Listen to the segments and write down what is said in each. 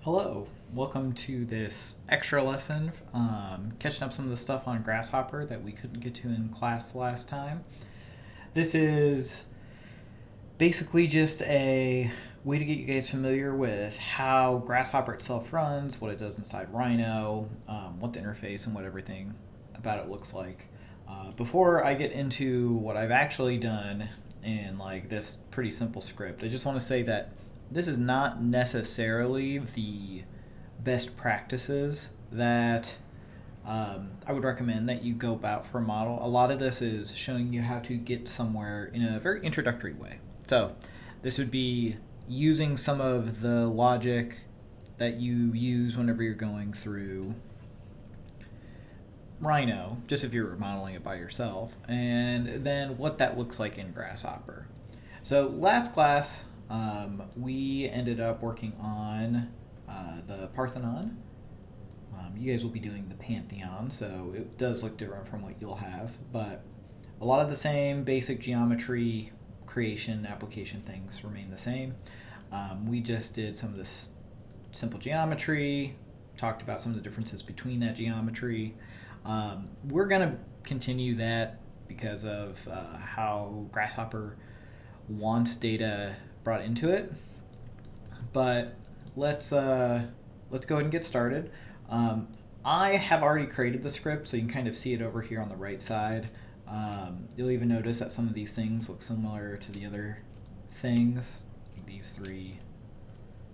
Hello, welcome to this extra lesson, catching up some of the stuff on Grasshopper that we couldn't get to in class last time. This is basically just a way to get you guys familiar with how Grasshopper itself runs, what it does inside Rhino, what the interface and what everything about it looks like. Before I get into what I've actually done in like this pretty simple script, I just want to say that this is not necessarily the best practices that I would recommend that you go about for a model. A lot of this is showing you how to get somewhere in a very introductory way. So this would be using some of the logic that you use whenever you're going through Rhino, just if you're modeling it by yourself, and then what that looks like in Grasshopper. So last class, we ended up working on the Parthenon. You guys will be doing the Pantheon, so it does look different from what you'll have, but a lot of the same basic geometry, creation, application things remain the same. We just did some of this simple geometry, talked about some of the differences between that geometry. We're going to continue that because of how Grasshopper wants data brought into it. But let's go ahead and get started. I have already created the script, so you can kind of see it over here on the right side. You'll even notice that some of these things look similar to the other things. These three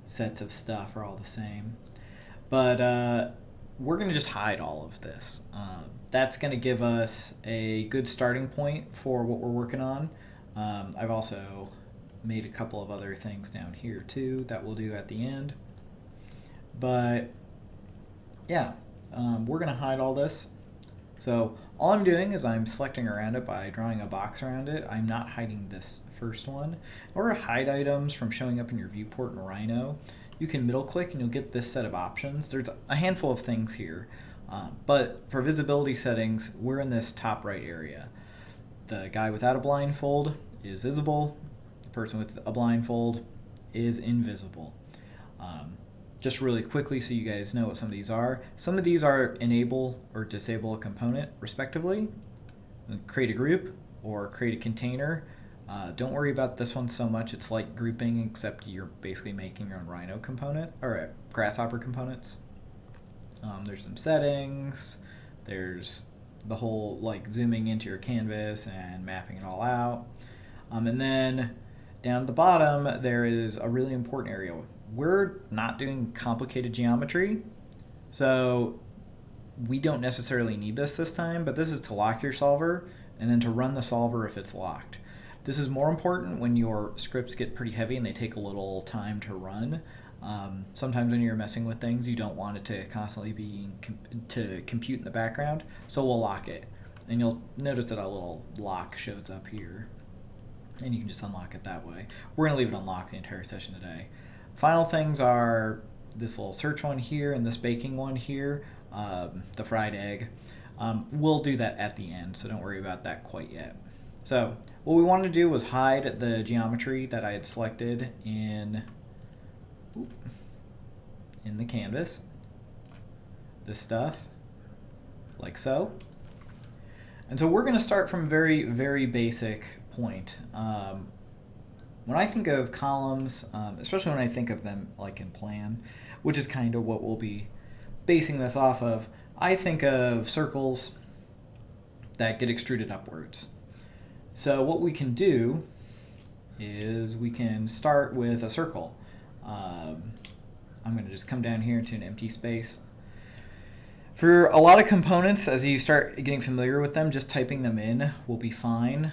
sets of stuff are all the same. But we're going to just hide all of this. That's going to give us a good starting point for what we're working on. I've also made a couple of other things down here too that we'll do at the end. But yeah, we're going to hide all this. So all I'm doing is I'm selecting around it by drawing a box around it. I'm not hiding this first one. In order to hide items from showing up in your viewport in Rhino, you can middle click and you'll get this set of options. There's a handful of things here, but for visibility settings, we're in this top right area. The guy without a blindfold is visible. The person with a blindfold is invisible. Just really quickly so you guys know what some of these are. Some of these are enable or disable a component respectively. Create a group or create a container. Don't worry about this one so much. It's like grouping, except you're basically making your own Rhino component or Grasshopper components. There's some settings. There's the whole like zooming into your canvas and mapping it all out. And then down at the bottom, there is a really important area. We're not doing complicated geometry, so we don't necessarily need this time, but this is to lock your solver and then to run the solver if it's locked. This is more important when your scripts get pretty heavy and they take a little time to run. Sometimes when you're messing with things, you don't want it to constantly be to compute in the background, so we'll lock it. And you'll notice that a little lock shows up here, and you can just unlock it that way. We're going to leave it unlocked the entire session today. Final things are this little search one here and this baking one here, the fried egg. We'll do that at the end, so don't worry about that quite yet. So what we wanted to do was hide the geometry that I had selected in the canvas. This stuff, like so. And so we're going to start from a very, very basic point. When I think of columns, especially when I think of them like in plan, which is kind of what we'll be basing this off of, I think of circles that get extruded upwards. So what we can do is we can start with a circle. I'm going to just come down here into an empty space. For a lot of components, as you start getting familiar with them, just typing them in will be fine.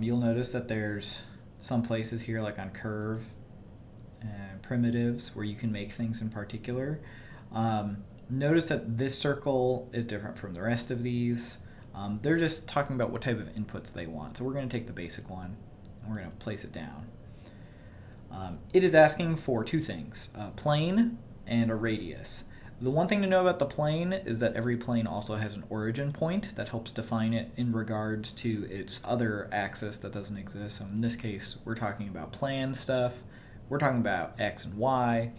You'll notice that there's some places here like on curve and primitives where you can make things in particular. Notice that this circle is different from the rest of these. They're just talking about what type of inputs they want. So we're going to take the basic one and we're going to place it down. It is asking for two things, a plane and a radius. The one thing to know about the plane is that every plane also has an origin point that helps define it in regards to its other axis that doesn't exist. So in this case, we're talking about plan stuff. We're talking about X and Y.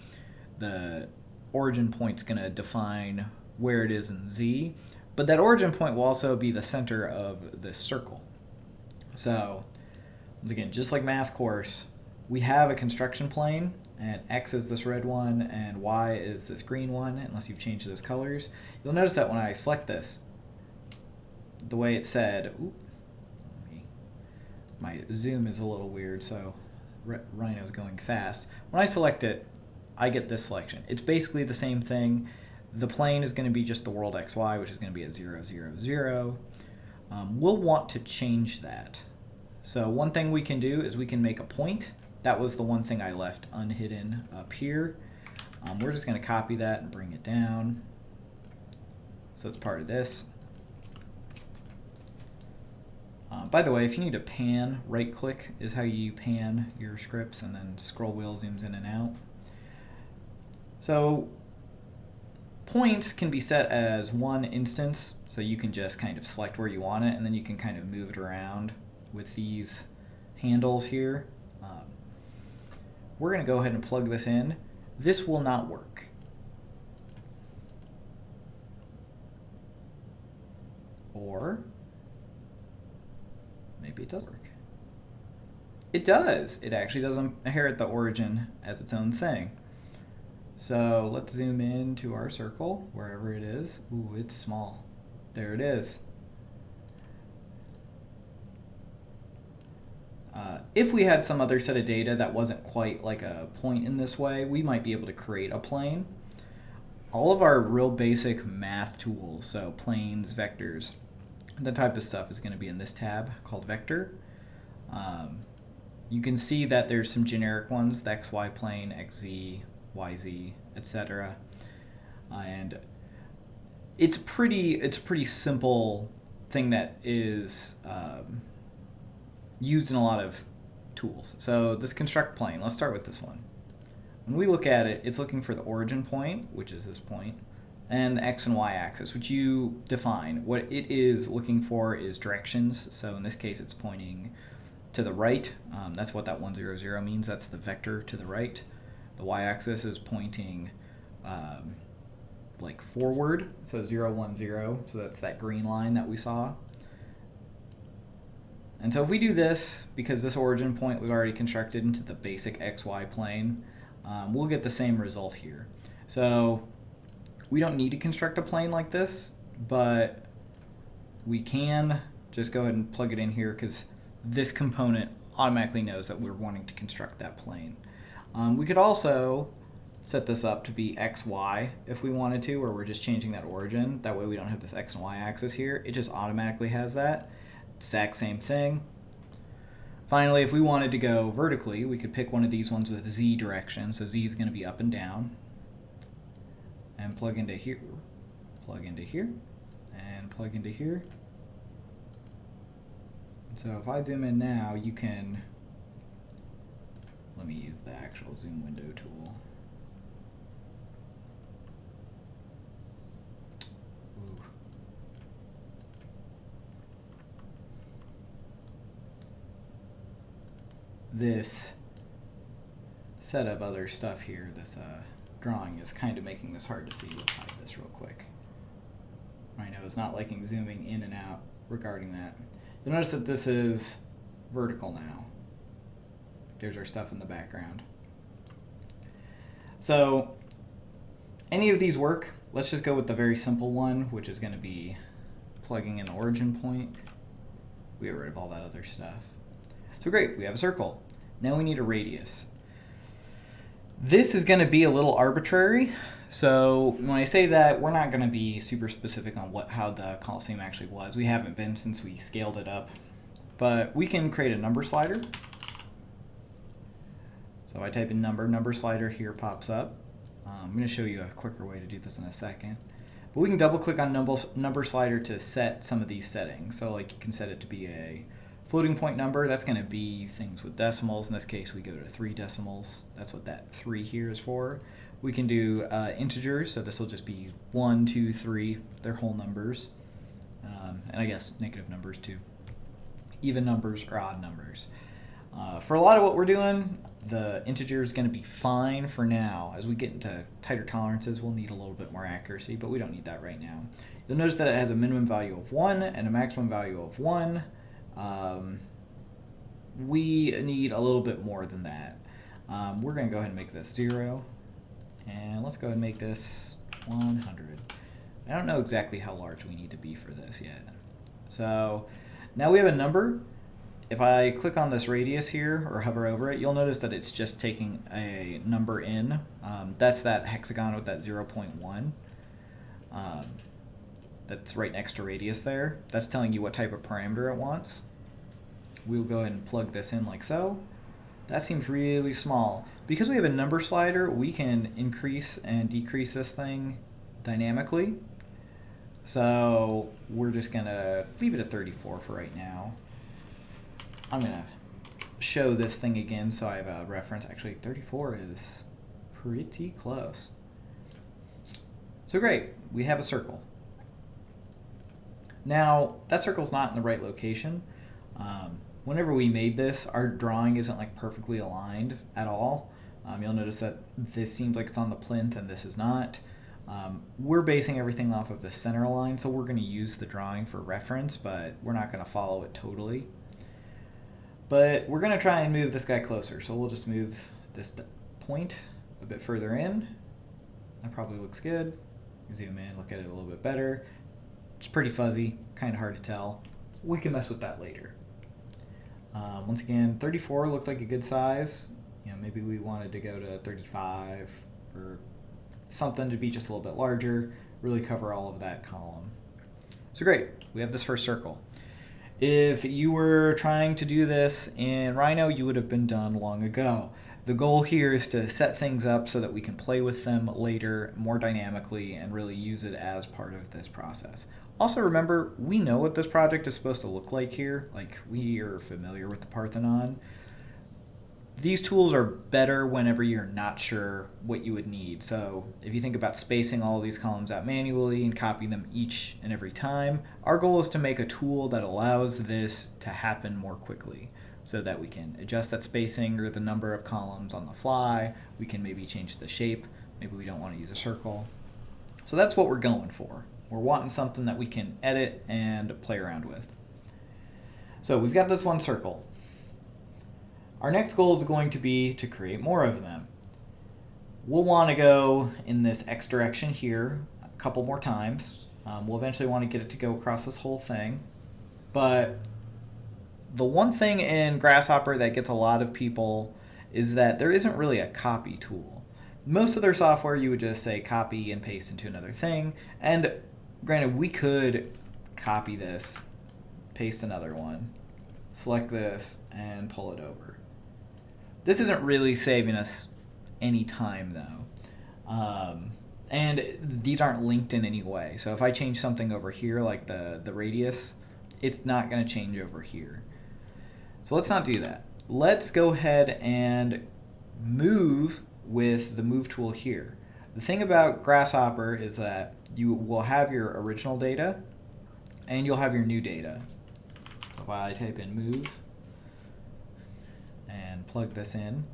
The origin point's going to define where it is in Z, but that origin point will also be the center of this circle. So once again, just like math course, we have a construction plane, and X is this red one, and Y is this green one, unless you've changed those colors. You'll notice that when I select this, the way it said, my zoom is a little weird, so Rhino's going fast. When I select it, I get this selection. It's basically the same thing. The plane is going to be just the world XY, which is going to be at 0, 0, 0. We'll want to change that. So one thing we can do is we can make a point. That was the one thing I left unhidden up here. We're just going to copy that and bring it down. So it's part of this. By the way, if you need to pan, right-click is how you pan your scripts, and then scroll wheel zooms in and out. So points can be set as one instance, so you can just kind of select where you want it, and then you can kind of move it around with these handles here. We're going to go ahead and plug this in. This will not work. Or maybe it does work. It does. It actually doesn't inherit the origin as its own thing. So let's zoom in to our circle, wherever it is. Ooh, it's small. There it is. If we had some other set of data that wasn't quite like a point in this way, we might be able to create a plane. All of our real basic math tools, so planes, vectors, the type of stuff is going to be in this tab called vector. You can see that there's some generic ones, the XY plane, XZ, YZ, etc. And it's pretty simple thing that is used in a lot of tools. So this construct plane, let's start with this one. When we look at it, it's looking for the origin point, which is this point, and the X and Y axis, which you define. What it is looking for is directions. So in this case, it's pointing to the right. That's what that 1, 0, 0 means. That's the vector to the right. The y-axis is pointing like forward, so 0, 1, 0. So that's that green line that we saw. And so if we do this, because this origin point was already constructed into the basic XY plane, we'll get the same result here. So we don't need to construct a plane like this, but we can just go ahead and plug it in here because this component automatically knows that we're wanting to construct that plane. We could also set this up to be XY if we wanted to, or we're just changing that origin. That way we don't have this X and Y axis here. It just automatically has that. Exact same thing. Finally, if we wanted to go vertically, we could pick one of these ones with Z direction. So Z is going to be up and down. And plug into here, plug into here, and plug into here. So if I zoom in now, you can, let me use the actual zoom window tool. Ooh. This set of other stuff here, this drawing is kind of making this hard to see. Let's hide this real quick. Rhino is not liking zooming in and out regarding that. You'll notice that this is vertical now. There's our stuff in the background. So any of these work. Let's just go with the very simple one, which is going to be plugging in the origin point. We get rid of all that other stuff. So great, we have a circle. Now we need a radius. This is going to be a little arbitrary. So when I say that, we're not going to be super specific on how the Colosseum actually was. We haven't been since we scaled it up. But we can create a number slider. So I type in number slider here pops up. I'm going to show you a quicker way to do this in a second. But we can double click on number slider to set some of these settings. So like you can set it to be a floating point number. That's going to be things with decimals. In this case, we go to 3 decimals. That's what that 3 here is for. We can do integers, so this will just be 1, 2, 3. They're whole numbers. And I guess negative numbers too. Even numbers or odd numbers. For a lot of what we're doing, the integer is going to be fine for now. As we get into tighter tolerances, we'll need a little bit more accuracy, but we don't need that right now. You'll notice that it has a minimum value of 1 and a maximum value of 1. We need a little bit more than that. We're going to go ahead and make this 0. And let's go ahead and make this 100. I don't know exactly how large we need to be for this yet. So now we have a number. If I click on this radius here or hover over it, you'll notice that it's just taking a number in. That's that hexagon with that 0.1. That's right next to radius there. That's telling you what type of parameter it wants. We'll go ahead and plug this in like so. That seems really small. Because we have a number slider, we can increase and decrease this thing dynamically. So we're just going to leave it at 34 for right now. I'm going to show this thing again so I have a reference. Actually, 34 is pretty close. So great, we have a circle. Now, that circle's not in the right location. Whenever we made this, our drawing isn't like perfectly aligned at all. You'll notice that this seems like it's on the plinth and this is not. We're basing everything off of the center line, so we're going to use the drawing for reference, but we're not going to follow it totally. But we're going to try and move this guy closer, so we'll just move this point a bit further in. That probably looks good. Zoom in, look at it a little bit better. It's pretty fuzzy, kind of hard to tell. We can mess with that later. Once again, 34 looked like a good size. Maybe we wanted to go to 35 or something to be just a little bit larger, really cover all of that column. So great, we have this first circle. If you were trying to do this in Rhino, you would have been done long ago. The goal here is to set things up so that we can play with them later more dynamically and really use it as part of this process. Also remember, we know what this project is supposed to look like here. Like, we are familiar with the Parthenon. These tools are better whenever you're not sure what you would need. So if you think about spacing all of these columns out manually and copying them each and every time, our goal is to make a tool that allows this to happen more quickly so that we can adjust that spacing or the number of columns on the fly. We can maybe change the shape. Maybe we don't want to use a circle. So that's what we're going for. We're wanting something that we can edit and play around with. So we've got this one circle. Our next goal is going to be to create more of them. We'll want to go in this X direction here a couple more times. We'll eventually want to get it to go across this whole thing. But the one thing in Grasshopper that gets a lot of people is that there isn't really a copy tool. Most of their software you would just say copy and paste into another thing. And granted, we could copy this, paste another one, select this, and pull it over. This isn't really saving us any time though. And these aren't linked in any way. So if I change something over here, like the radius, it's not going to change over here. So let's not do that. Let's go ahead and move with the move tool here. The thing about Grasshopper is that you will have your original data and you'll have your new data. So if I type in move and plug this in,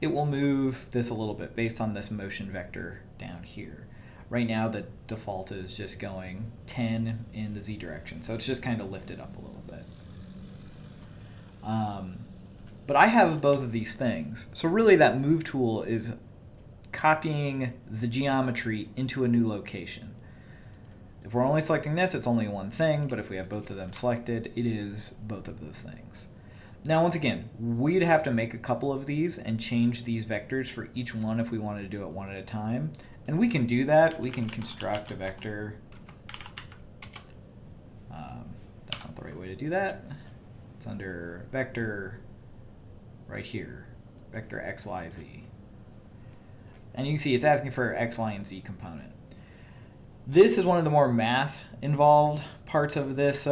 it will move this a little bit based on this motion vector down here. Right now the default is just going 10 in the Z direction, so it's just kind of lifted up a little bit. But I have both of these things. So really that move tool is copying the geometry into a new location. If we're only selecting this, it's only one thing, but if we have both of them selected, it is both of those things. Now, once again, we'd have to make a couple of these and change these vectors for each one if we wanted to do it one at a time. And we can do that. We can construct a vector. That's not the right way to do that. It's under vector right here, vector x, y, z. And you can see it's asking for x, y, and z component. This is one of the more math-involved parts of this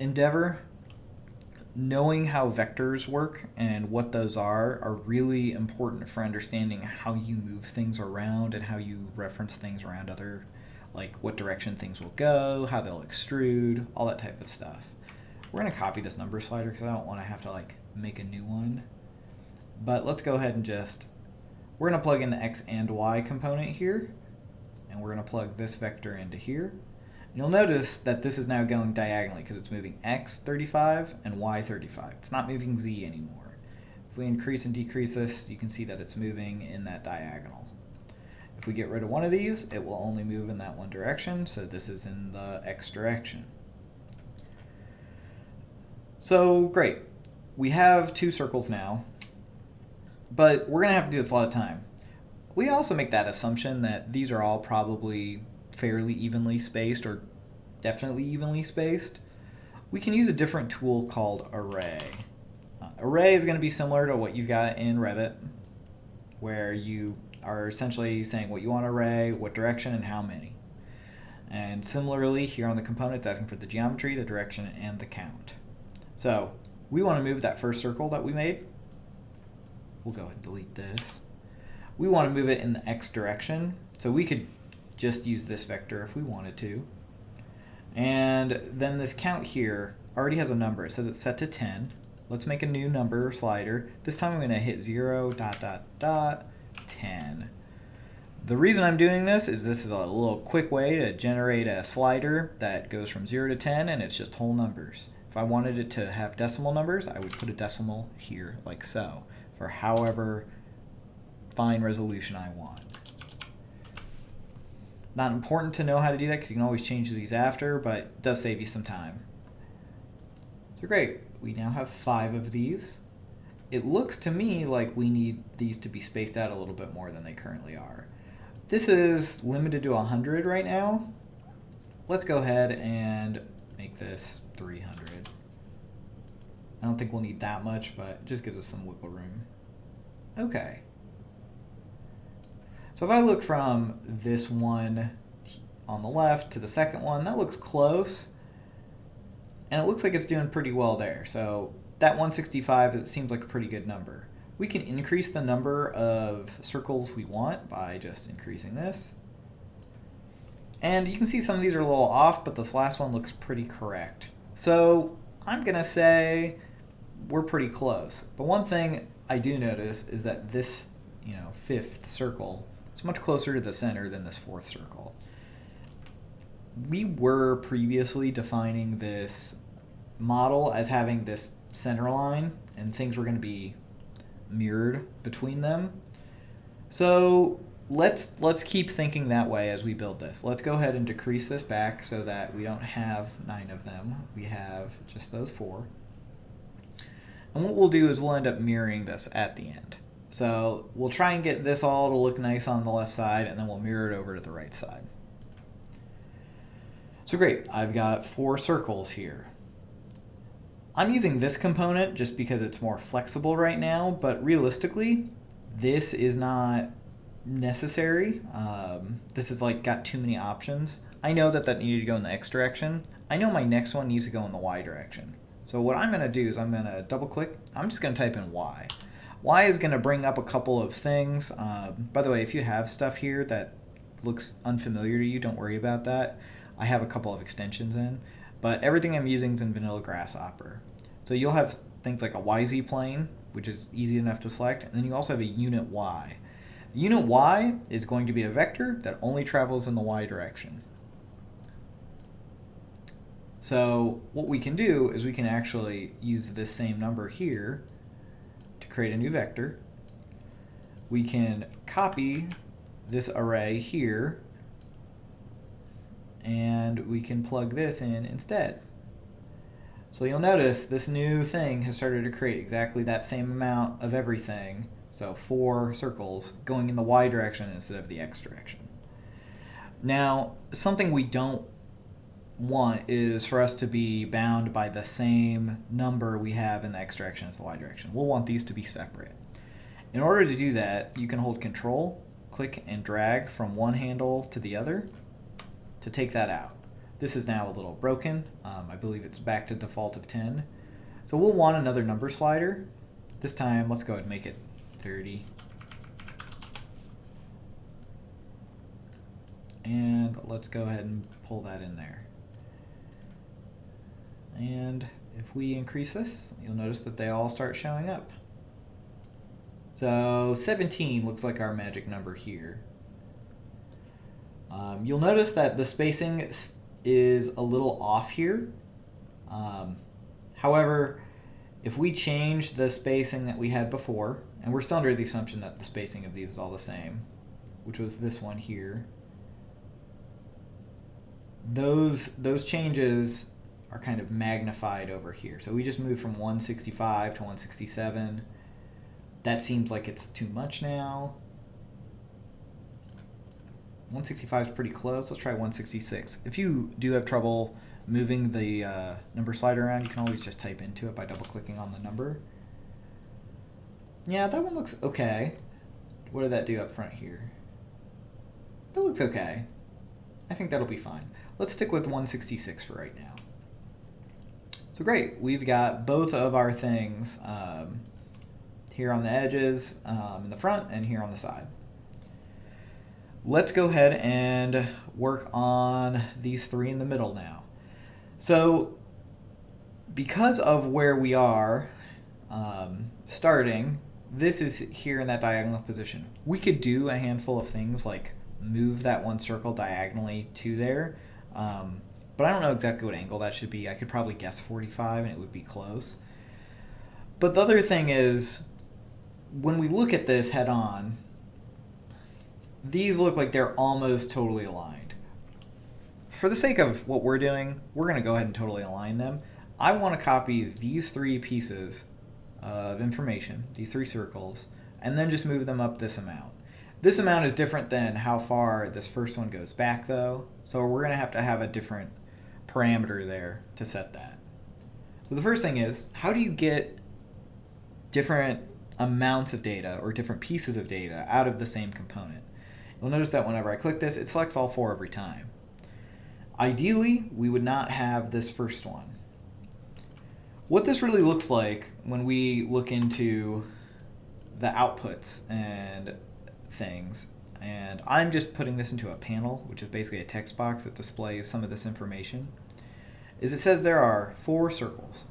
endeavor. Knowing how vectors work and what those are really important for understanding how you move things around and how you reference things around other, like what direction things will go, how they'll extrude, all that type of stuff. We're going to copy this number slider because I don't want to have to like make a new one. But let's go ahead and we're going to plug in the x and y component here. And we're going to plug this vector into here. And you'll notice that this is now going diagonally because it's moving x 35 and y 35. It's not moving z anymore. If we increase and decrease this, you can see that it's moving in that diagonal. If we get rid of one of these, it will only move in that one direction, so this is in the x direction. So great, we have two circles now, but we're going to have to do this a lot of time. We also make that assumption that these are all probably fairly evenly spaced, or definitely evenly spaced. We can use a different tool called array. Array is going to be similar to what you've got in Revit, where you are essentially saying what you want to array, what direction, and how many. And similarly, here on the component, it's asking for the geometry, the direction, and the count. So we want to move that first circle that we made. We'll go ahead and delete this. We want to move it in the x direction, so we could just use this vector if we wanted to. And then this count here already has a number. It says it's set to 10. Let's make a new number slider. This time I'm going to hit 0, 10. The reason I'm doing this is a little quick way to generate a slider that goes from 0 to 10, and it's just whole numbers. If I wanted it to have decimal numbers, I would put a decimal here, like so, for however fine resolution I want. Not important to know how to do that because you can always change these after, but it does save you some time. So great, we now have 5 of these. It looks to me like we need these to be spaced out a little bit more than they currently are. This is limited to 100 right now. Let's go ahead and make this 300. I don't think we'll need that much, but it just gives us some wiggle room. Okay. So if I look from this one on the left to the second one, that looks close. And it looks like it's doing pretty well there. So that 165, it seems like a pretty good number. We can increase the number of circles we want by just increasing this. And you can see some of these are a little off, but this last one looks pretty correct. So I'm going to say we're pretty close. The one thing I do notice is that this, fifth circle is much closer to the center than this fourth circle. We were previously defining this model as having this center line, and things were going to be mirrored between them. So let's keep thinking that way as we build this. Let's go ahead and decrease this back so that we don't have 9 of them. We have just those 4. And what we'll do is we'll end up mirroring this at the end. So we'll try and get this all to look nice on the left side, and then we'll mirror it over to the right side. So great, I've got 4 circles here. I'm using this component just because it's more flexible right now, but realistically, this is not necessary. This is like got too many options. I know that needed to go in the X direction. I know my next one needs to go in the Y direction. So what I'm going to do is I'm going to double click. I'm just going to type in Y. Y is going to bring up a couple of things. By the way, if you have stuff here that looks unfamiliar to you, don't worry about that. I have a couple of extensions in, but everything I'm using is in vanilla Grasshopper. So you'll have things like a YZ plane, which is easy enough to select, and then you also have a unit Y. The unit Y is going to be a vector that only travels in the Y direction. So what we can do is we can actually use this same number here to create a new vector. We can copy this array here, and we can plug this in instead. So you'll notice this new thing has started to create exactly that same amount of everything. So 4 circles going in the Y direction instead of the X direction. Now, something we don't want is for us to be bound by the same number we have in the X direction as the Y direction. We'll want these to be separate. In order to do that, you can hold Control, click and drag from one handle to the other to take that out. This is now a little broken. I believe it's back to default of 10. So we'll want another number slider. This time, let's go ahead and make it 30. And let's go ahead and pull that in there. And if we increase this, you'll notice that they all start showing up. So 17 looks like our magic number here. You'll notice that the spacing is a little off here. However, if we change the spacing that we had before, and we're still under the assumption that the spacing of these is all the same, which was this one here, those changes are kind of magnified over here. So we just moved from 165 to 167. That seems like it's too much now. 165 is pretty close. Let's try 166. If you do have trouble moving the number slider around, you can always just type into it by double-clicking on the number. Yeah, that one looks okay. What did that do up front here? That looks okay. I think that'll be fine. Let's stick with 166 for right now. So great, we've got both of our things here on the edges, in the front, and here on the side. Let's go ahead and work on these three in the middle now. So because of where we are starting, this is here in that diagonal position. We could do a handful of things like move that one circle diagonally to there, but I don't know exactly what angle that should be. I could probably guess 45 and it would be close. But the other thing is, when we look at this head on, these look like they're almost totally aligned. For the sake of what we're doing, we're going to go ahead and totally align them. I want to copy these three pieces of information, these three circles, and then just move them up this amount. This amount is different than how far this first one goes back, though, so we're going to have a different parameter there to set that. So the first thing is, how do you get different amounts of data or different pieces of data out of the same component? You'll notice that whenever I click this, it selects all four every time. Ideally, we would not have this first one. What this really looks like when we look into the outputs and things, and I'm just putting this into a panel, which is basically a text box that displays some of this information, is it says there are 4 circles.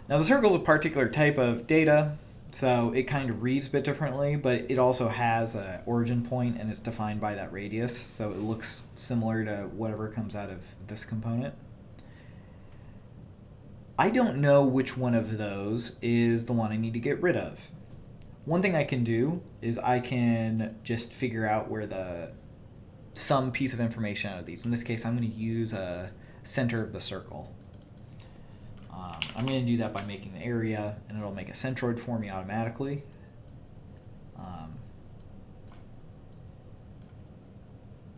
Now the circle is a particular type of data, so it kind of reads a bit differently, but it also has an origin point and it's defined by that radius, so it looks similar to whatever comes out of this component. I don't know which one of those is the one I need to get rid of. One thing I can do is I can just figure out where some piece of information out of these. In this case, I'm going to use a center of the circle. I'm going to do that by making the area, and it'll make a centroid for me automatically.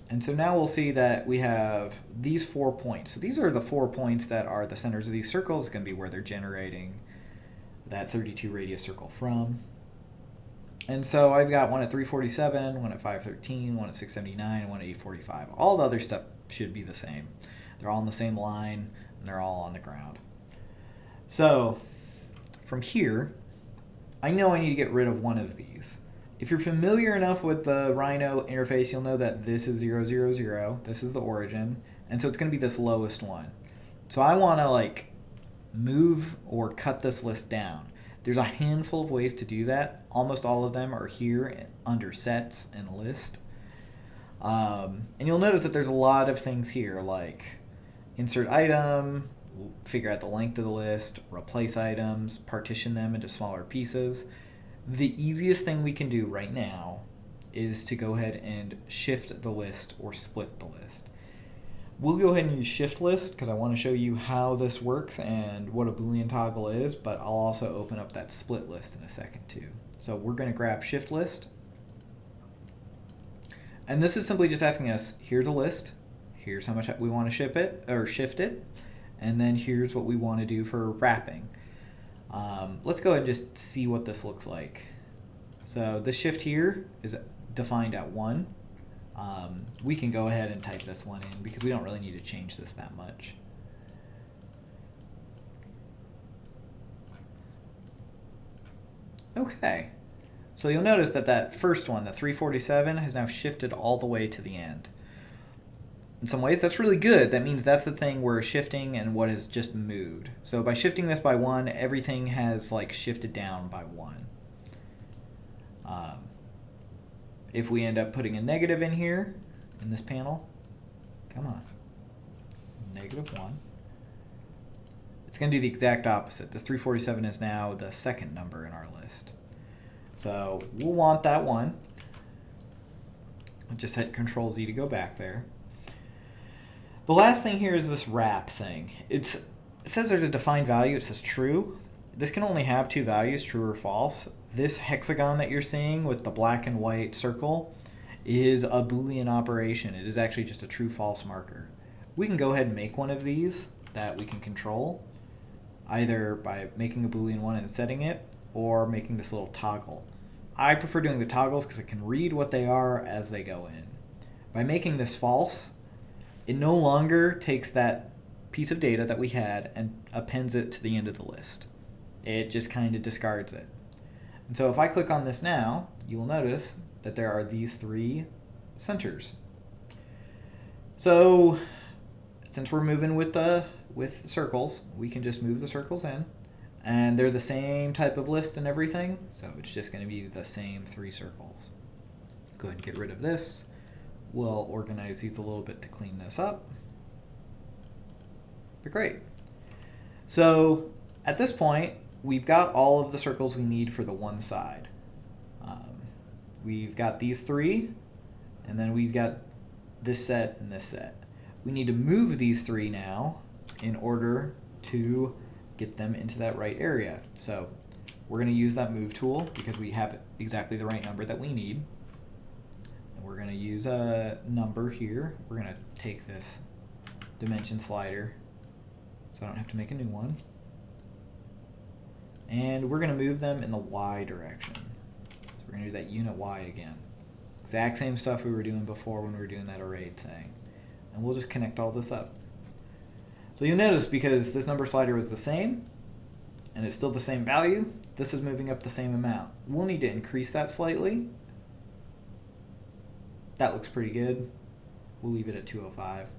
And so now we'll see that we have these 4 points. So these are the 4 points that are the centers of these circles. It's going to be where they're generating that 32 radius circle from. And so I've got one at 347, one at 513, one at 679, and one at 845. All the other stuff should be the same. They're all on the same line, and they're all on the ground. So from here, I know I need to get rid of one of these. If you're familiar enough with the Rhino interface, you'll know that this is 0, 0, 0. This is the origin. And so it's going to be this lowest one. So I want to move or cut this list down. There's a handful of ways to do that. Almost all of them are here under sets and list. And you'll notice that there's a lot of things here, like insert item, figure out the length of the list, replace items, partition them into smaller pieces. The easiest thing we can do right now is to go ahead and shift the list or split the list. We'll go ahead and use shift list because I want to show you how this works and what a Boolean toggle is, but I'll also open up that split list in a second too. So we're going to grab shift list. And this is simply just asking us, here's a list, here's how much we want to ship it or shift it, and then here's what we want to do for wrapping. Let's go ahead and just see what this looks like. So the shift here is defined at 1. We can go ahead and type this one in because we don't really need to change this that much. Okay, so you'll notice that that first one, the 347, has now shifted all the way to the end. in some ways. That's really good. That means that's the thing we're shifting and what has just moved. So by shifting this by 1, everything has like shifted down by 1. If we end up putting a negative in here, in this panel, come on, -1, it's going to do the exact opposite. This 347 is now the second number in our list. So we'll want that 1. I'll just hit Control-Z to go back there. The last thing here is this wrap thing. It says there's a defined value. It says true. This can only have 2 values, true or false. This hexagon that you're seeing with the black and white circle is a Boolean operation. It is actually just a true-false marker. We can go ahead and make one of these that we can control, either by making a Boolean one and setting it, or making this little toggle. I prefer doing the toggles because it can read what they are as they go in. By making this false, it no longer takes that piece of data that we had and appends it to the end of the list. It just kind of discards it. And so if I click on this now, you will notice that there are these 3 centers. So since we're moving with circles, we can just move the circles in, and they're the same type of list and everything, so it's just going to be the same 3 circles. Go ahead and get rid of this. We'll organize these a little bit to clean this up. But great. So at this point, we've got all of the circles we need for the one side. We've got these 3, and then we've got this set and this set. We need to move these 3 now in order to get them into that right area. So we're going to use that move tool because we have exactly the right number that we need. And we're going to use a number here. We're going to take this dimension slider so I don't have to make a new one. And we're going to move them in the Y direction. So we're going to do that unit Y again. Exact same stuff we were doing before when we were doing that arrayed thing. And we'll just connect all this up. So you'll notice because this number slider was the same, and it's still the same value, this is moving up the same amount. We'll need to increase that slightly. That looks pretty good. We'll leave it at 205.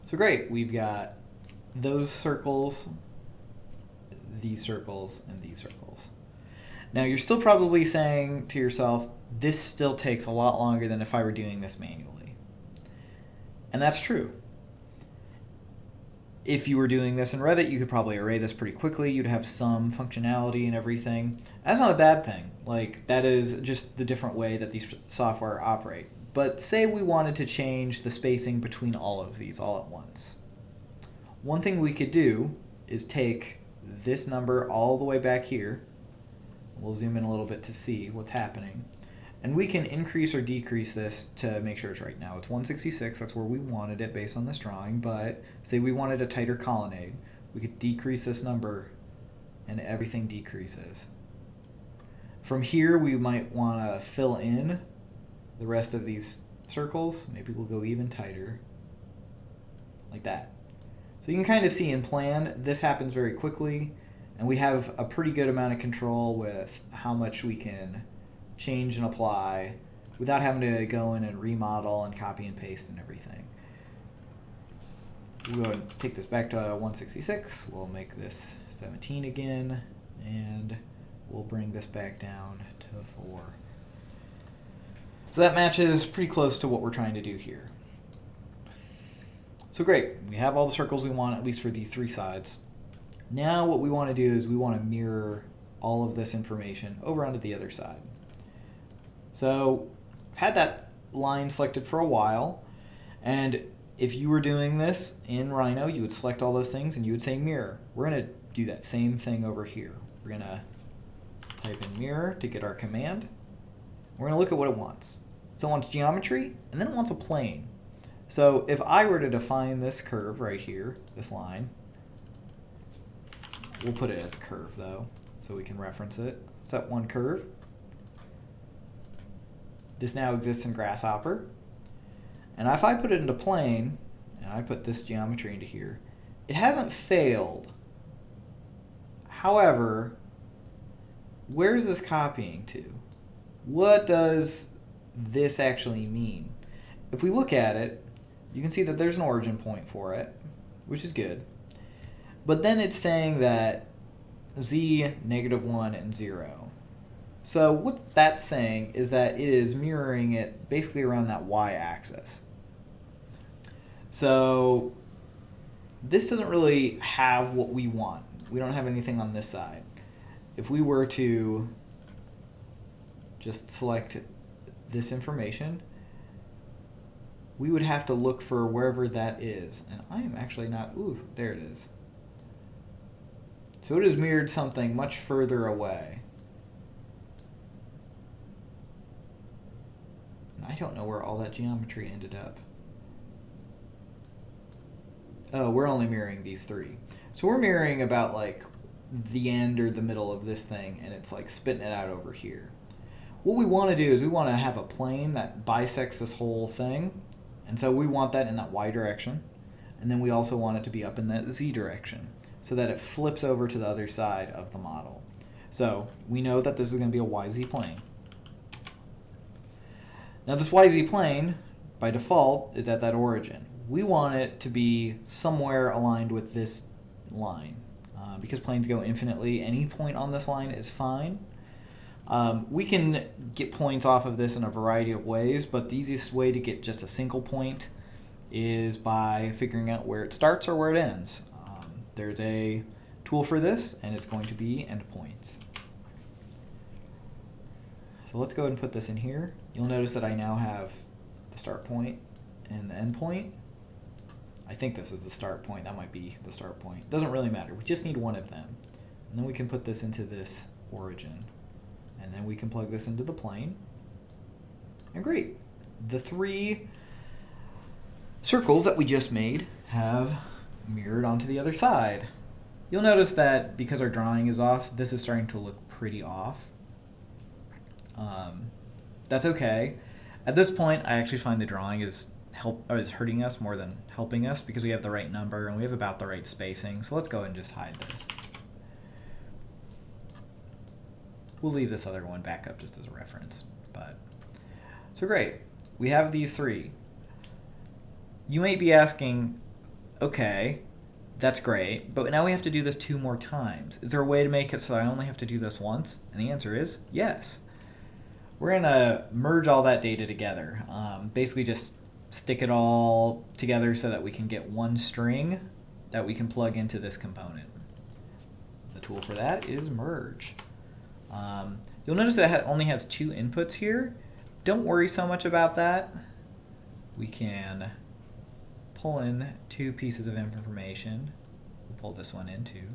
So great, we've got those circles, these circles, and these circles. Now you're still probably saying to yourself, this still takes a lot longer than if I were doing this manually. And that's true. If you were doing this in Revit, you could probably array this pretty quickly. You'd have some functionality and everything. That's not a bad thing. Like, that is just the different way that these software operate. But say we wanted to change the spacing between all of these all at once. One thing we could do is take this number all the way back here. We'll zoom in a little bit to see what's happening. And we can increase or decrease this to make sure it's right. Now it's 166, that's where we wanted it based on this drawing, but say we wanted a tighter colonnade, we could decrease this number and everything decreases. From here we might want to fill in the rest of these circles. Maybe we'll go even tighter, like that. So you can kind of see in plan, this happens very quickly, and we have a pretty good amount of control with how much we can change and apply without having to go in and remodel and copy and paste and everything. We'll go ahead and take this back to 166. We'll make this 17 again, and we'll bring this back down to 4. So that matches pretty close to what we're trying to do here. So great, we have all the circles we want, at least for these 3 sides. Now what we want to do is we want to mirror all of this information over onto the other side. So I've had that line selected for a while, and if you were doing this in Rhino, you would select all those things and you would say mirror. We're going to do that same thing over here. We're going to type in mirror to get our command. We're going to look at what it wants. So it wants geometry, and then it wants a plane. So if I were to define this curve right here, this line, we'll put it as a curve though, so we can reference it. Set one curve. This now exists in Grasshopper. And if I put it into plane, and I put this geometry into here, it hasn't failed. However, where is this copying to? What does this actually mean? if we look at it, you can see that there's an origin point for it, which is good. But then it's saying that z, -1, and 0. So what that's saying is that it is mirroring it basically around that y-axis. So this doesn't really have what we want. We don't have anything on this side. If we were to just select this information, we would have to look for wherever that is. And I am actually not, ooh, there it is. So it has mirrored something much further away. And I don't know where all that geometry ended up. Oh, we're only mirroring these three. So we're mirroring about like the end or the middle of this thing, and it's like spitting it out over here. What we want to do is we want to have a plane that bisects this whole thing, and so we want that in that y direction, and then we also want it to be up in that z direction so that it flips over to the other side of the model. So we know that this is going to be a yz plane. Now this yz plane by default is at that origin. We want it to be somewhere aligned with this line. Because planes go infinitely, any point on this line is fine. We can get points off of this in a variety of ways, but the easiest way to get just a single point is by figuring out where it starts or where it ends. There's a tool for this, and it's going to be endpoints. So let's go ahead and put this in here. You'll notice that I now have the start point and the end point. I think this is the start point. That might be the start point. Doesn't really matter. We just need one of them. And then we can put this into this origin. And then we can plug this into the plane. And great. The three circles that we just made have mirrored onto the other side. You'll notice that because our drawing is off, this is starting to look pretty off. That's okay. At this point, I actually find the drawing is hurting us more than helping us because we have the right number and we have about the right spacing. So let's go and just hide this. We'll leave this other one back up just as a reference. So great. We have these three. You may be asking, okay, that's great, but now we have to do this 2 more times. Is there a way to make it so that I only have to do this once? And the answer is yes. We're going to merge all that data together. Basically just stick it all together so that we can get one string that we can plug into this component. The tool for that is merge. You'll notice that it only has 2 inputs here. Don't worry so much about that. We can pull in 2 pieces of information. We'll pull this one in too.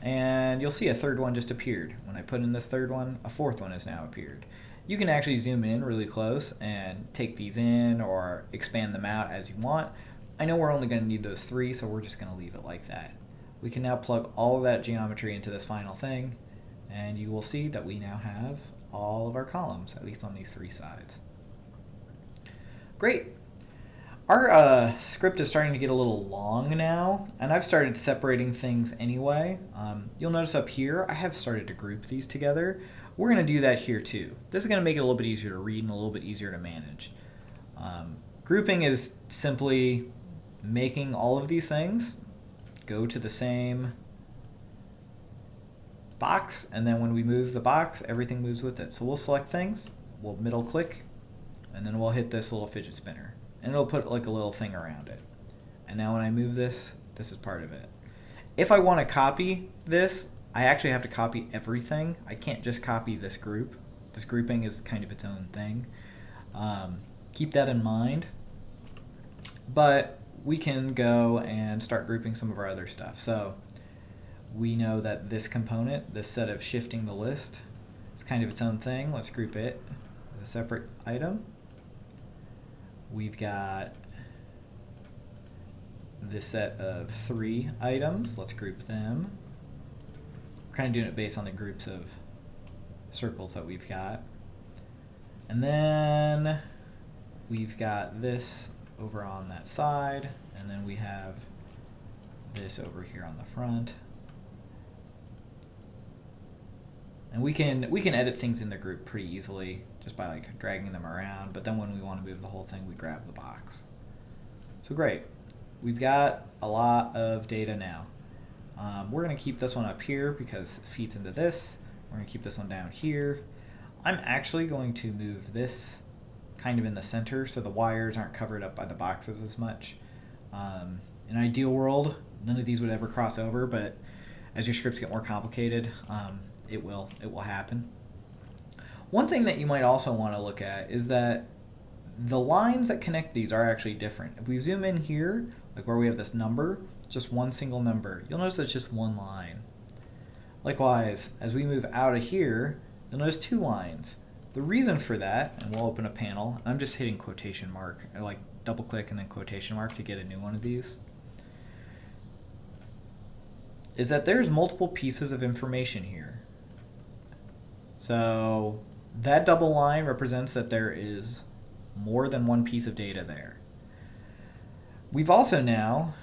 And you'll see a third one just appeared. When I put in this third one, a fourth one has now appeared. You can actually zoom in really close and take these in or expand them out as you want. I know we're only going to need those 3, so we're just going to leave it like that. We can now plug all of that geometry into this final thing, and you will see that we now have all of our columns, at least on these 3 sides. Great. Our script is starting to get a little long now, and I've started separating things anyway. You'll notice up here I have started to group these together. We're going to do that here too. This is going to make it a little bit easier to read and a little bit easier to manage. Grouping is simply making all of these things go to the same box, and then when we move the box, everything moves with it. So we'll select things, we'll middle click, and then we'll hit this little fidget spinner. And it'll put like a little thing around it. And now when I move this, this is part of it. If I want to copy this, I actually have to copy everything. I can't just copy this group. This grouping is kind of its own thing. Keep that in mind. But we can go and start grouping some of our other stuff. So we know that this component, this set of shifting the list, is kind of its own thing. Let's group it as a separate item. We've got this set of 3 items. Let's group them. We're kind of doing it based on the groups of circles that we've got. And then we've got this over on that side, and then we have this over here on the front. And we can edit things in the group pretty easily just by like dragging them around, but then when we want to move the whole thing, we grab the box. So great. We've got a lot of data now. We're going to keep this one up here because it feeds into this. We're going to keep this one down here. I'm actually going to move this kind of in the center so the wires aren't covered up by the boxes as much. In an ideal world, none of these would ever cross over, but as your scripts get more complicated, it will happen. One thing that you might also want to look at is that the lines that connect these are actually different. If we zoom in here, like where we have this number, just one single number, you'll notice that it's just one line. Likewise, as we move out of here, you'll notice two lines. The reason for that, and we'll open a panel, I'm just hitting quotation mark, or like double click and then quotation mark to get a new one of these, is that there's multiple pieces of information here. So that double line represents that there is more than one piece of data there. We've also now,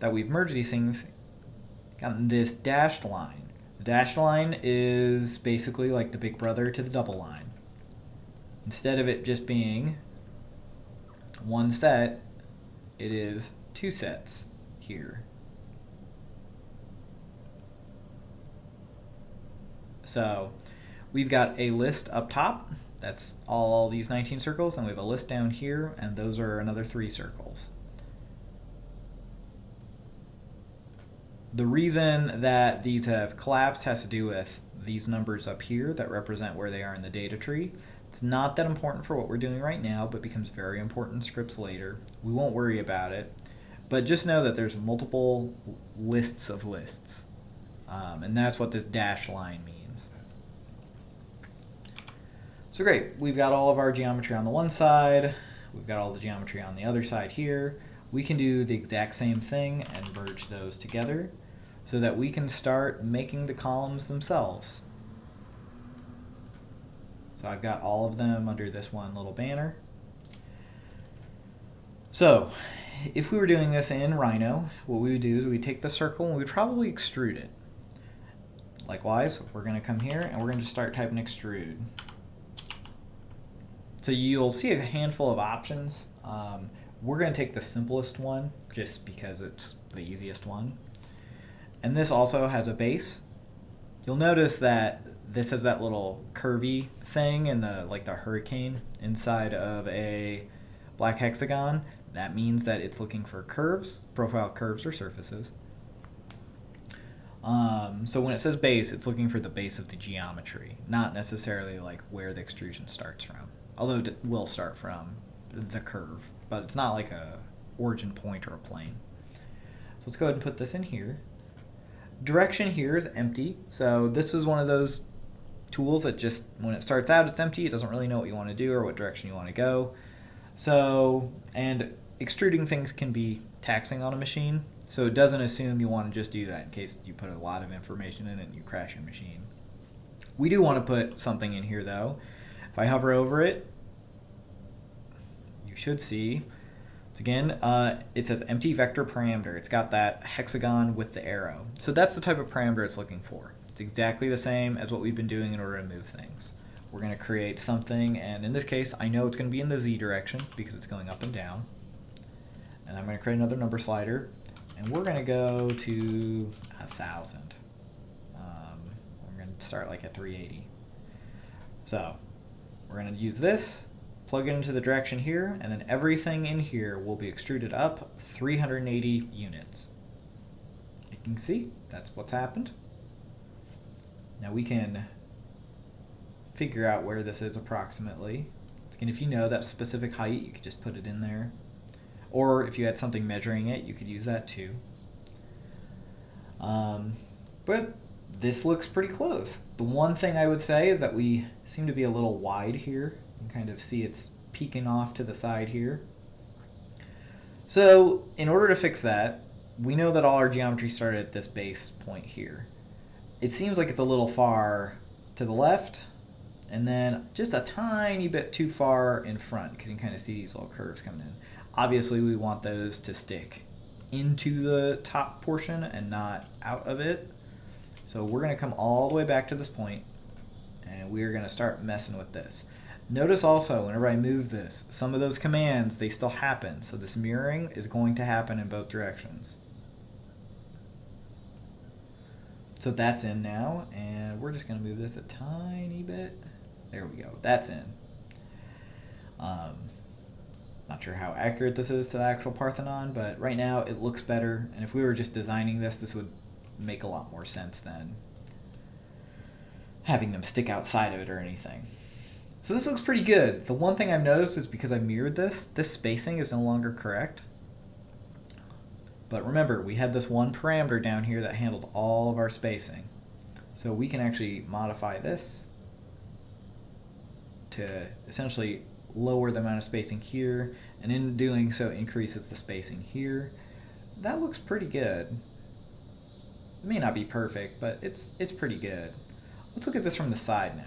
that we've merged these things, gotten this dashed line. The dashed line is basically like the big brother to the double line. Instead of it just being one set, it is two sets here. So we've got a list up top, that's all these 19 circles, and we have a list down here, and those are another 3 circles. The reason that these have collapsed has to do with these numbers up here that represent where they are in the data tree. It's not that important for what we're doing right now, but becomes very important in scripts later. We won't worry about it, but just know that there's multiple lists of lists, and that's what this dash line means. So great, we've got all of our geometry on the one side, we've got all the geometry on the other side here. We can do the exact same thing and merge those together so that we can start making the columns themselves. So I've got all of them under this one little banner. So if we were doing this in Rhino, what we would do is we'd take the circle and we'd probably extrude it. Likewise, we're going to come here and we're going to just start typing extrude. So you'll see a handful of options. We're going to take the simplest one just because it's the easiest one. And this also has a base. You'll notice that this has that little curvy thing in the like the hurricane inside of a black hexagon. That means that it's looking for curves, profile curves or surfaces. So when it says base, it's looking for the base of the geometry, not necessarily like where the extrusion starts from. Although it will start from the curve, but it's not like a origin point or a plane. So let's go ahead and put this in here. Direction here is empty. So this is one of those tools that just, when it starts out, it's empty. It doesn't really know what you want to do or what direction you want to go. So, and extruding things can be taxing on a machine. So it doesn't assume you want to just do that in case you put a lot of information in it and you crash your machine. We do want to put something in here though. If I hover over it, you should see, it's again, it says empty vector parameter. It's got that hexagon with the arrow. So that's the type of parameter it's looking for. It's exactly the same as what we've been doing in order to move things. We're going to create something, and in this case, I know it's going to be in the Z direction because it's going up and down. And I'm going to create another number slider, and we're going to go to 1,000. We're going to start like at 380. So we're going to use this, plug it into the direction here, and then everything in here will be extruded up 380 units. You can see that's what's happened. Now we can figure out where this is approximately. And if you know that specific height, you could just put it in there. Or if you had something measuring it, you could use that too. But this looks pretty close. The one thing I would say is that we seem to be a little wide here. You can kind of see it's peeking off to the side here. So in order to fix that, we know that all our geometry started at this base point here. It seems like it's a little far to the left, and then just a tiny bit too far in front, because you can kind of see these little curves coming in. Obviously, we want those to stick into the top portion and not out of it. So we're going to come all the way back to this point, and we are going to start messing with this. Notice also, whenever I move this, some of those commands, they still happen. So this mirroring is going to happen in both directions. So that's in now, and we're just going to move this a tiny bit. There we go. That's in. Not sure how accurate this is to the actual Parthenon, but right now it looks better. And if we were just designing this, this would make a lot more sense than having them stick outside of it or anything. So this looks pretty good. The one thing I've noticed is because I mirrored this spacing is no longer correct. But remember, we had this one parameter down here that handled all of our spacing. So we can actually modify this to essentially lower the amount of spacing here, and in doing so increases the spacing here. That looks pretty good. It may not be perfect, but it's pretty good. Let's look at this from the side now.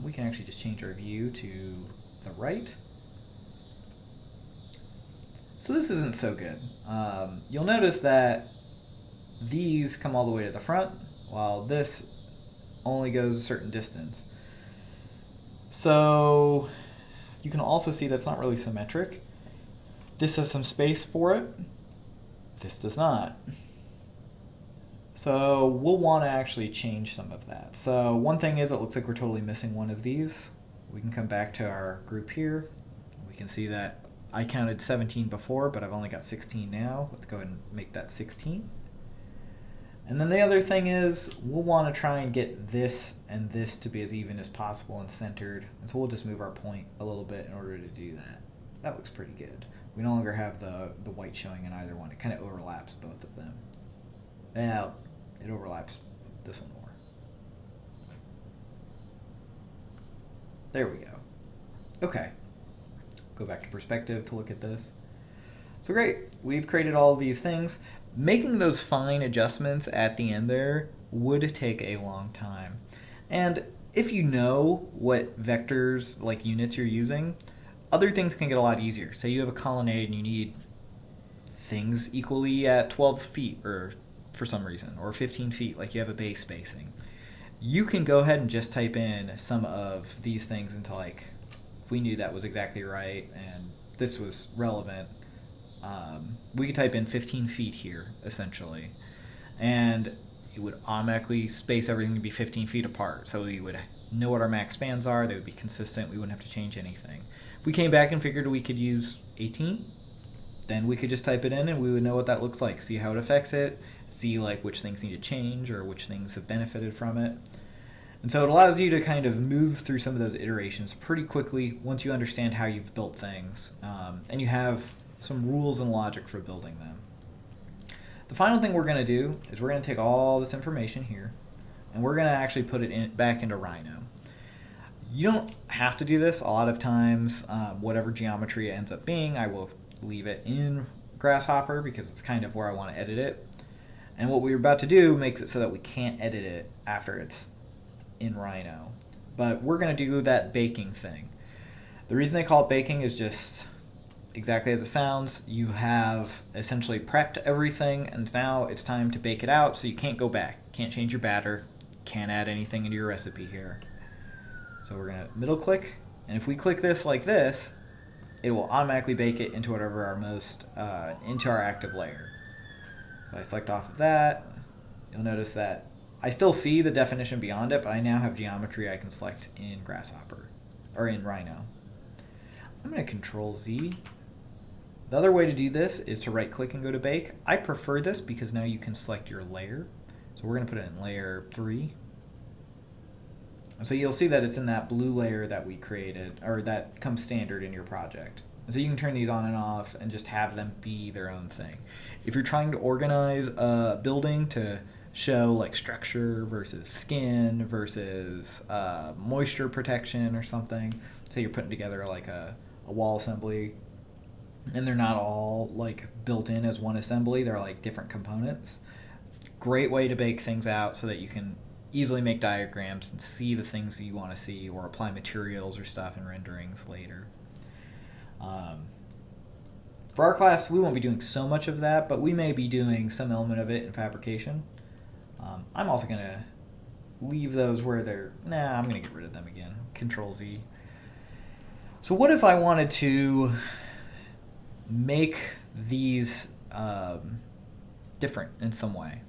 We can actually just change our view to the right. So this isn't so good. You'll notice that these come all the way to the front, while this only goes a certain distance. So you can also see that's not really symmetric. This has some space for it. This does not. So we'll want to actually change some of that. So one thing is, it looks like we're totally missing one of these. We can come back to our group here. We can see that I counted 17 before, but I've only got 16 now. Let's go ahead and make that 16. And then the other thing is, we'll want to try and get this and this to be as even as possible and centered. And so we'll just move our point a little bit in order to do that. That looks pretty good. We no longer have the white showing in either one. It kind of overlaps both of them. Now, it overlaps this one more. There we go. Okay. Go back to perspective to look at this. So great. We've created all of these things. Making those fine adjustments at the end there would take a long time. And if you know what vectors, like units, you're using, other things can get a lot easier. Say you have a colonnade and you need things equally at 12 feet or for some reason, or 15 feet, like you have a base spacing. You can go ahead and just type in some of these things into, like, if we knew that was exactly right and this was relevant, we could type in 15 feet here, essentially. And it would automatically space everything to be 15 feet apart. So we would know what our max spans are. They would be consistent. We wouldn't have to change anything. If we came back and figured we could use 18, then we could just type it in and we would know what that looks like. See how it affects it. See like which things need to change or which things have benefited from it. And so it allows you to kind of move through some of those iterations pretty quickly once you understand how you've built things. And you have some rules and logic for building them. The final thing we're going to do is we're going to take all this information here and we're going to actually put it back into Rhino. You don't have to do this. A lot of times, whatever geometry it ends up being, I will leave it in Grasshopper because it's kind of where I want to edit it. And what we're about to do makes it so that we can't edit it after it's in Rhino. But we're going to do that baking thing. The reason they call it baking is just exactly as it sounds. You have essentially prepped everything and now it's time to bake it out, so you can't go back. Can't change your batter. Can't add anything into your recipe here. So we're going to middle click, and if we click this like this, it will automatically bake it into whatever our into our active layer. So I select off of that. You'll notice that I still see the definition beyond it, but I now have geometry I can select in Grasshopper, or in Rhino. I'm going to Control Z. The other way to do this is to right click and go to bake. I prefer this because now you can select your layer. So we're going to put it in layer 3. And so you'll see that it's in that blue layer that we created, or that comes standard in your project. And so you can turn these on and off and just have them be their own thing. If you're trying to organize a building to show like structure versus skin versus moisture protection or something, say you're putting together like a wall assembly, and they're not all like built in as one assembly, they're like different components. Great way to bake things out so that you can easily make diagrams and see the things that you want to see, or apply materials or stuff in renderings later. For our class, we won't be doing so much of that, but we may be doing some element of it in fabrication. I'm also going to leave those where they're, nah, I'm going to get rid of them again. Control Z. So what if I wanted to make these different in some way?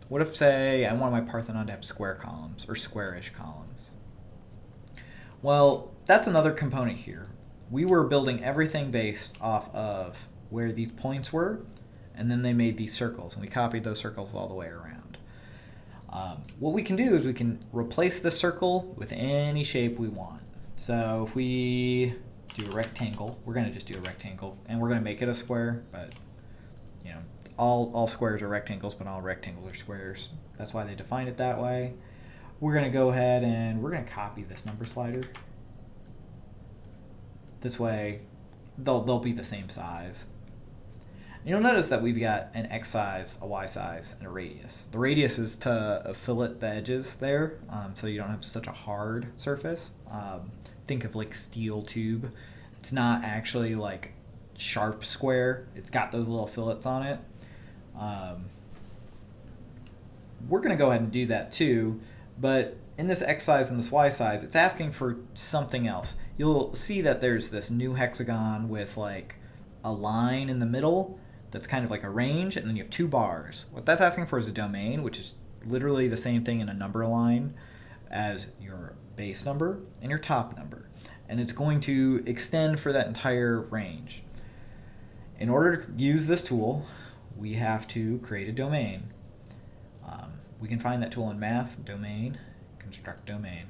What if, say, I want my Parthenon to have square columns or squarish columns? Well, that's another component here. We were building everything based off of where these points were, and then they made these circles, and we copied those circles all the way around. What we can do is we can replace this circle with any shape we want. So if we do a rectangle, we're going to just do a rectangle, and we're going to make it a square, but you know, all squares are rectangles, but all rectangles are squares. That's why they define it that way. We're going to go ahead and we're going to copy this number slider. This way, they'll be the same size. You'll notice that we've got an X size, a Y size, and a radius. The radius is to fillet the edges there, so you don't have such a hard surface. Think of like steel tube. It's not actually like sharp square. It's got those little fillets on it. We're going to go ahead and do that too, but in this X size and this Y size, it's asking for something else. You'll see that there's this new hexagon with like a line in the middle that's kind of like a range, and then you have two bars. What that's asking for is a domain, which is literally the same thing in a number line as your base number and your top number. And it's going to extend for that entire range. In order to use this tool, we have to create a domain. We can find that tool in Math, Domain, Construct Domain.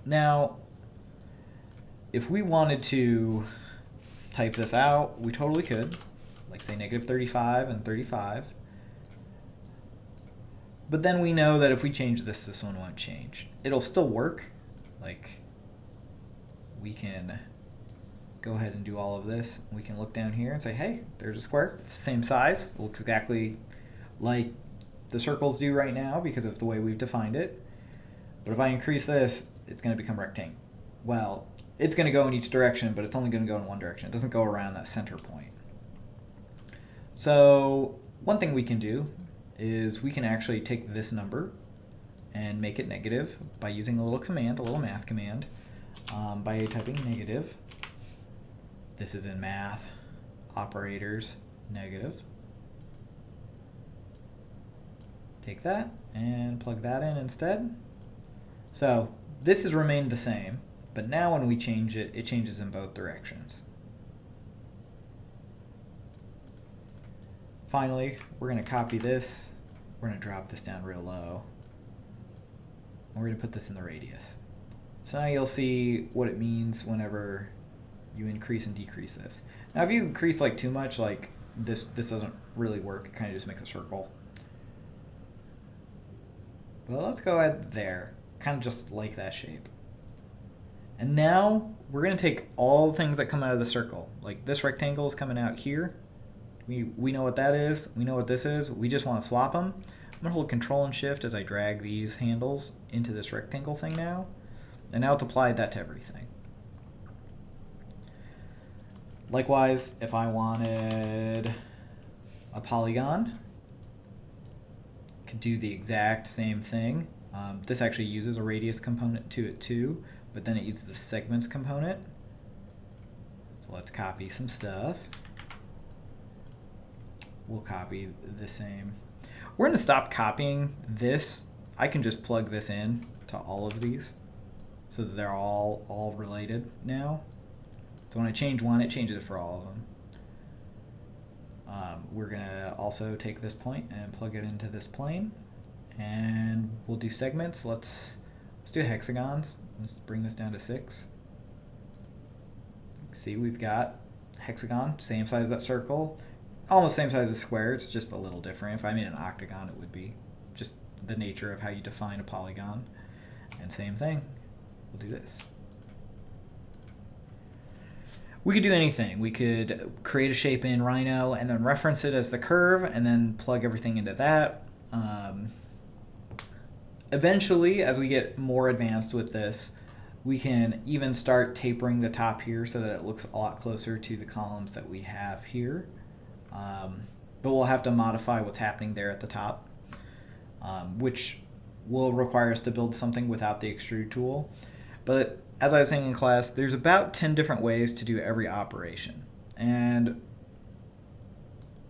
Now, if we wanted to type this out, we totally could, like say -35 and 35. But then we know that if we change this, this one won't change. It'll still work. Like, we can go ahead and do all of this. We can look down here and say, hey, there's a square. It's the same size. It looks exactly like the circles do right now because of the way we've defined it. But if I increase this, it's going to become rectangle. Well, it's going to go in each direction, but it's only going to go in one direction. It doesn't go around that center point. So one thing we can do is we can actually take this number and make it negative by using a little command, a little math command, by typing negative. This is in Math, Operators, Negative. Take that and plug that in instead. So this has remained the same, but now when we change it, it changes in both directions. Finally, we're going to copy this. We're going to drop this down real low. And we're going to put this in the radius. So now you'll see what it means whenever you increase and decrease this. Now if you increase like too much, like this doesn't really work. It kind of just makes a circle. Well, let's go ahead there. Kind of just like that shape. And now we're going to take all the things that come out of the circle. Like this rectangle is coming out here. We know what that is. We know what this is. We just want to swap them. I'm going to hold Control and Shift as I drag these handles into this rectangle thing now. And now it's applied that to everything. Likewise, if I wanted a polygon, I could do the exact same thing. This actually uses a radius component to it too, but then it uses the segments component. So let's copy some stuff. We'll copy the same. We're going to stop copying this. I can just plug this in to all of these so that they're all related now. So when I change one, it changes it for all of them. We're going to also take this point and plug it into this plane. And we'll do segments. Let's do hexagons. Let's bring this down to 6. See, we've got hexagon, same size as that circle. Almost same size as square, it's just a little different. If I made an octagon, it would be just the nature of how you define a polygon. And same thing, we'll do this. We could do anything. We could create a shape in Rhino and then reference it as the curve and then plug everything into that. Eventually, as we get more advanced with this, we can even start tapering the top here so that it looks a lot closer to the columns that we have here. But we'll have to modify what's happening there at the top, which will require us to build something without the extrude tool. But as I was saying in class, there's about 10 different ways to do every operation. And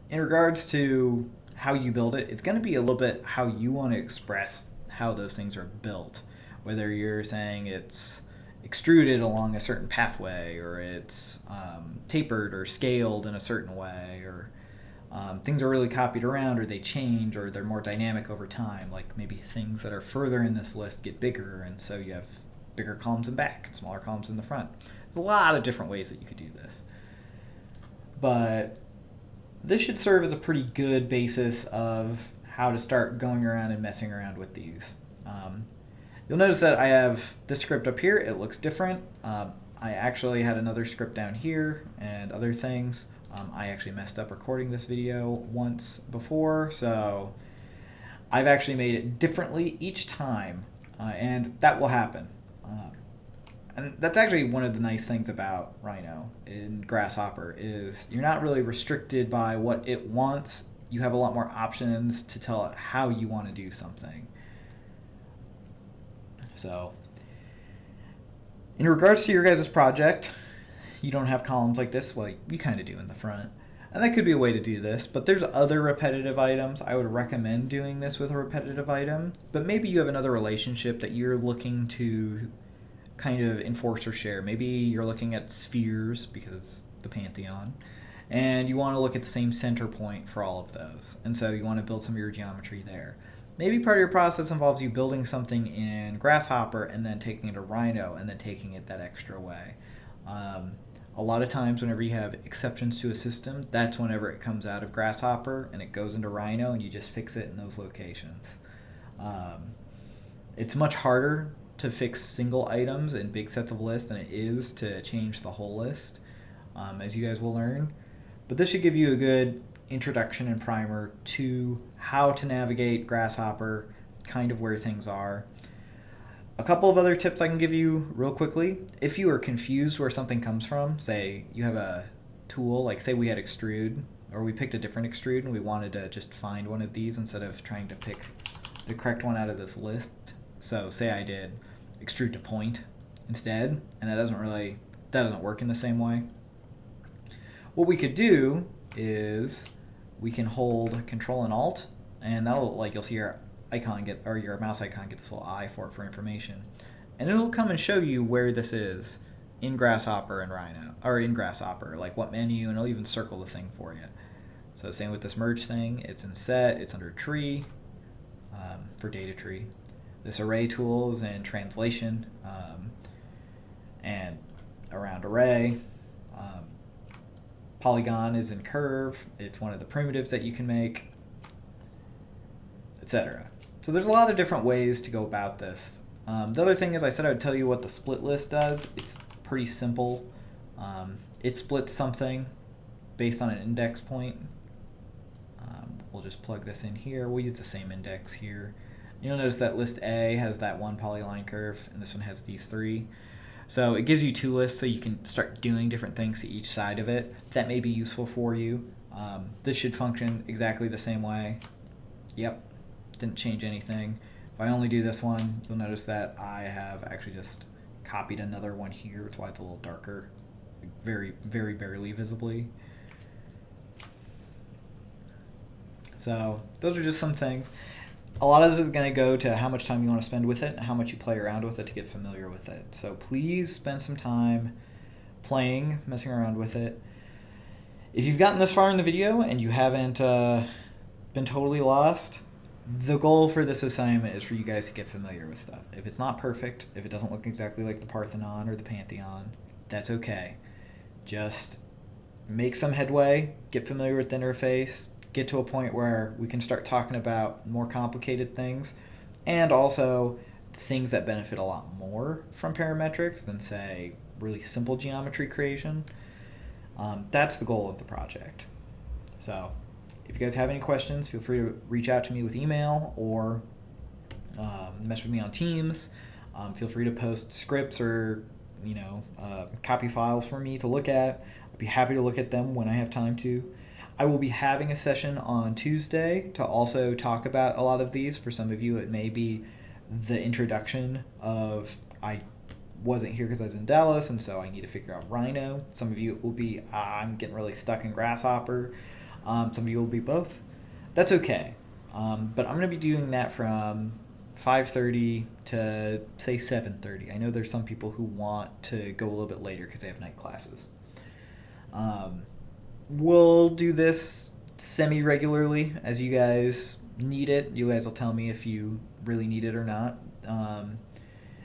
in regards to how you build it, it's going to be a little bit how you want to express how those things are built. Whether you're saying it's extruded along a certain pathway, or it's tapered or scaled in a certain way, or things are really copied around, or they change, or they're more dynamic over time. Like maybe things that are further in this list get bigger, and so you have bigger columns in back and smaller columns in the front. There's a lot of different ways that you could do this. But this should serve as a pretty good basis of how to start going around and messing around with these. You'll notice that I have this script up here. It looks different. I actually had another script down here and other things. I actually messed up recording this video once before, so I've actually made it differently each time, and that will happen. And that's actually one of the nice things about Rhino in Grasshopper is you're not really restricted by what it wants. You have a lot more options to tell it how you want to do something. So, in regards to your guys' project, you don't have columns like this. Well, you kind of do in the front. And that could be a way to do this, but there's other repetitive items. I would recommend doing this with a repetitive item, but maybe you have another relationship that you're looking to kind of enforce or share. Maybe you're looking at spheres because the Parthenon, and you want to look at the same center point for all of those. And so you want to build some of your geometry there. Maybe part of your process involves you building something in Grasshopper and then taking it to Rhino and then taking it that extra way. A lot of times whenever you have exceptions to a system, that's whenever it comes out of Grasshopper and it goes into Rhino and you just fix it in those locations. It's much harder to fix single items in big sets of lists than it is to change the whole list, as you guys will learn. But this should give you a good introduction and primer to how to navigate Grasshopper, kind of where things are. A couple of other tips I can give you real quickly. If you are confused where something comes from, say you have a tool, like say we had extrude, or we picked a different extrude and we wanted to just find one of these instead of trying to pick the correct one out of this list. So say I did extrude to point instead, and that doesn't work in the same way. What we could do is we can hold Control and Alt, and that'll, like, you'll see your icon get, or your mouse icon get this little eye for information, and it'll come and show you where this is in Grasshopper and Rhino, or in Grasshopper, like what menu, and it'll even circle the thing for you. So same with this merge thing, it's in set, it's under tree, for data tree. This array tool is in translation, and around array. Polygon is in curve. It's one of the primitives that you can make, etc. So there's a lot of different ways to go about this. The other thing is, I said I would tell you what the split list does. It's pretty simple. It splits something based on an index point. We'll just plug this in here. We'll use the same index here. You'll notice that list A has that one polyline curve, and this one has these three. So it gives you two lists so you can start doing different things to each side of it. That may be useful for you. This should function exactly the same way. Yep, didn't change anything. If I only do this one, you'll notice that I have actually just copied another one here. That's why it's a little darker, very, very barely visibly. So those are just some things. A lot of this is going to go to how much time you want to spend with it and how much you play around with it to get familiar with it. So please spend some time playing, messing around with it. If you've gotten this far in the video and you haven't been totally lost, the goal for this assignment is for you guys to get familiar with stuff. If it's not perfect, if it doesn't look exactly like the Parthenon or the Parthenon, that's okay. Just make some headway, get familiar with the interface, get to a point where we can start talking about more complicated things, and also things that benefit a lot more from parametrics than, say, really simple geometry creation. That's the goal of the project. So if you guys have any questions, feel free to reach out to me with email or mess with me on Teams. Feel free to post scripts or copy files for me to look at. I'd be happy to look at them when I have time to. I will be having a session on Tuesday to also talk about a lot of these. For some of you, it may be the introduction of I wasn't here because I was in Dallas, and so I need to figure out Rhino. Some of you will be I'm getting really stuck in Grasshopper. Some of you will be both. That's okay. But I'm going to be doing that from 5:30 to say 7:30. I know there's some people who want to go a little bit later because they have night classes. We'll do this semi-regularly as you guys need it. You guys will tell me if you really need it or not.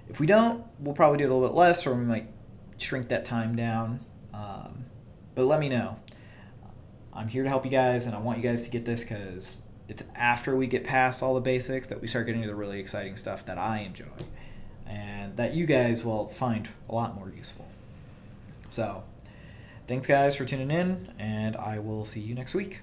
If we don't, we'll probably do it a little bit less, or we might shrink that time down. But let me know. I'm here to help you guys, and I want you guys to get this because it's after we get past all the basics that we start getting to the really exciting stuff that I enjoy and that you guys will find a lot more useful. So, thanks guys for tuning in, and I will see you next week.